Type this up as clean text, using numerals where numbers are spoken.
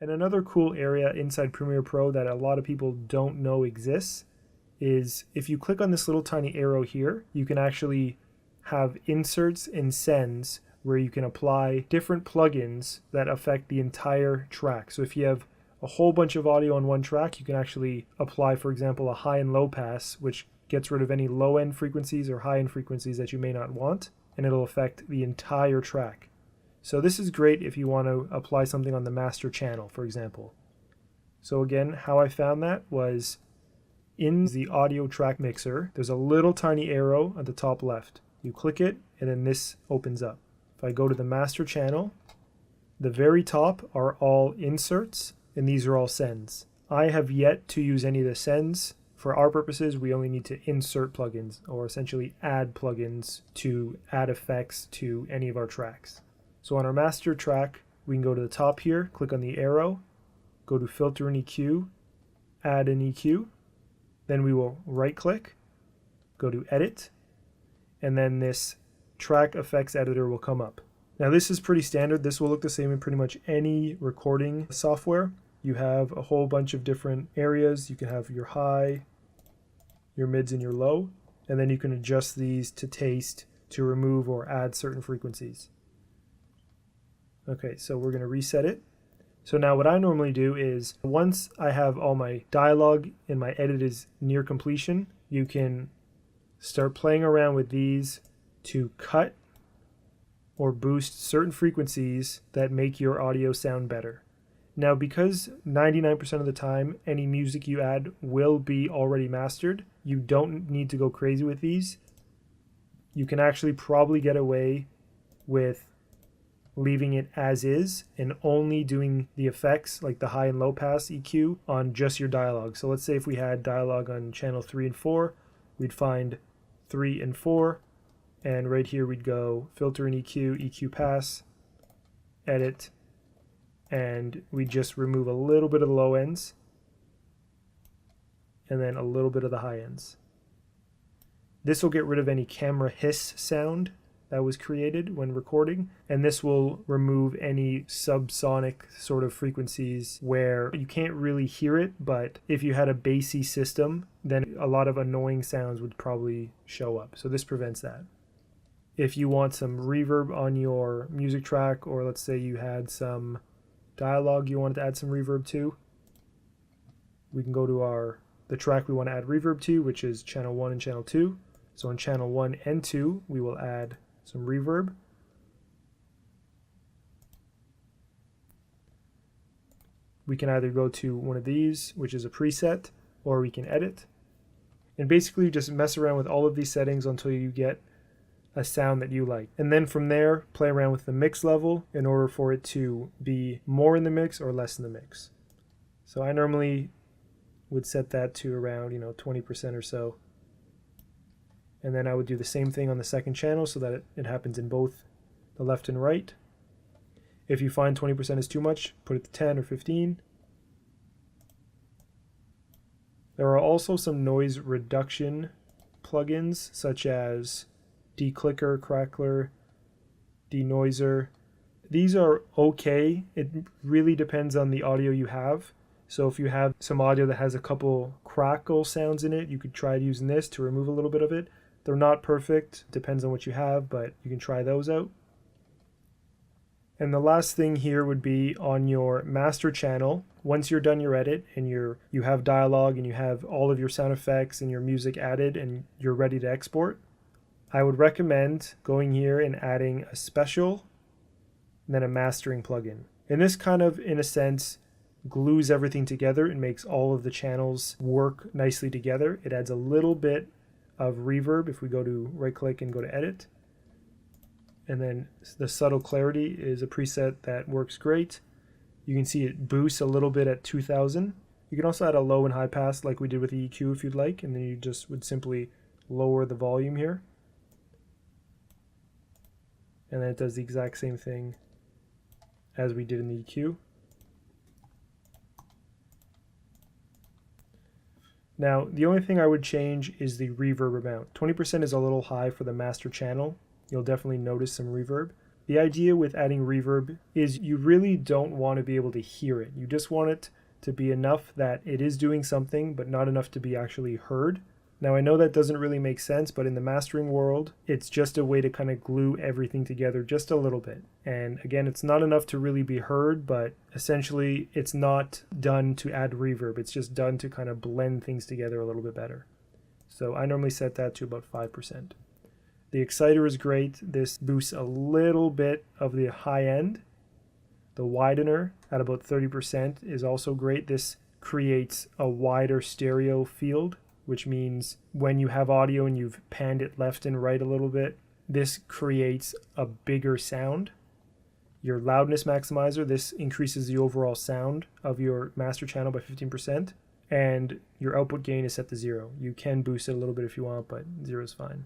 And another cool area inside Premiere Pro that a lot of people don't know exists is if you click on this little tiny arrow here, you can actually have inserts and sends where you can apply different plugins that affect the entire track. So if you have a whole bunch of audio on one track, you can actually apply, for example, a high and low pass, which gets rid of any low end frequencies or high end frequencies that you may not want, and it'll affect the entire track. So this is great if you want to apply something on the master channel, for example. So again, how I found that was in the audio track mixer, there's a little tiny arrow at the top left. You click it and then this opens up. If I go to the master channel, the very top are all inserts and these are all sends. I have yet to use any of the sends. For our purposes, we only need to insert plugins, or essentially add plugins to add effects to any of our tracks. So on our master track, we can go to the top here, click on the arrow, go to filter and EQ, add an EQ, then we will right click, go to edit, and then this track effects editor will come up. Now this is pretty standard. This will look the same in pretty much any recording software. You have a whole bunch of different areas. You can have your high, your mids, and your low, and then you can adjust these to taste to remove or add certain frequencies. Okay, so we're going to reset it. So now what I normally do is once I have all my dialogue and my edit is near completion, you can start playing around with these to cut or boost certain frequencies that make your audio sound better. Now, because 99% of the time any music you add will be already mastered, you don't need to go crazy with these. You can actually probably get away with leaving it as is and only doing the effects like the high and low pass EQ on just your dialogue. So let's say if we had dialogue on channel 3 and 4, we'd find 3 and 4, and right here we'd go filter and EQ, EQ pass, edit, and we just remove a little bit of the low ends and then a little bit of the high ends. This will get rid of any camera hiss sound that was created when recording, and this will remove any subsonic sort of frequencies where you can't really hear it, but if you had a bassy system, then a lot of annoying sounds would probably show up. So this prevents that. If you want some reverb on your music track, or let's say you had some dialogue you wanted to add some reverb to, we can go to the track we want to add reverb to, which is channel 1 and channel 2. So on channel 1 and 2, we will add some reverb. We can either go to one of these, which is a preset, or we can edit. And basically just mess around with all of these settings until you get a sound that you like. And then from there, play around with the mix level in order for it to be more in the mix or less in the mix. So I normally would set that to around 20% or so. And then I would do the same thing on the second channel so that it happens in both the left and right. If you find 20% is too much, put it to 10 or 15. There are also some noise reduction plugins such as Declicker, Crackler, Denoiser. These are okay. It really depends on the audio you have. So if you have some audio that has a couple crackle sounds in it, you could try using this to remove a little bit of it. They're not perfect, depends on what you have, but you can try those out. And the last thing here would be on your master channel. Once you're done your edit and you have dialogue and you have all of your sound effects and your music added and you're ready to export, I would recommend going here and adding a special and then a mastering plugin. And this kind of, in a sense, glues everything together and makes all of the channels work nicely together. It adds a little bit of reverb if we go to right click and go to edit. And then the subtle clarity is a preset that works great. You can see it boosts a little bit at 2000. You can also add a low and high pass like we did with the EQ if you'd like, and then you just would simply lower the volume here. And then it does the exact same thing as we did in the EQ. Now, the only thing I would change is the reverb amount. 20% is a little high for the master channel. You'll definitely notice some reverb. The idea with adding reverb is you really don't want to be able to hear it. You just want it to be enough that it is doing something, but not enough to be actually heard. Now, I know that doesn't really make sense, but in the mastering world, it's just a way to kind of glue everything together just a little bit. And again, it's not enough to really be heard, but essentially it's not done to add reverb. It's just done to kind of blend things together a little bit better. So I normally set that to about 5%. The exciter is great. This boosts a little bit of the high end. The widener at about 30% is also great. This creates a wider stereo field, which means when you have audio and you've panned it left and right a little bit, this creates a bigger sound. Your loudness maximizer, this increases the overall sound of your master channel by 15%, and your output gain is set to 0. You can boost it a little bit if you want, but 0 is fine.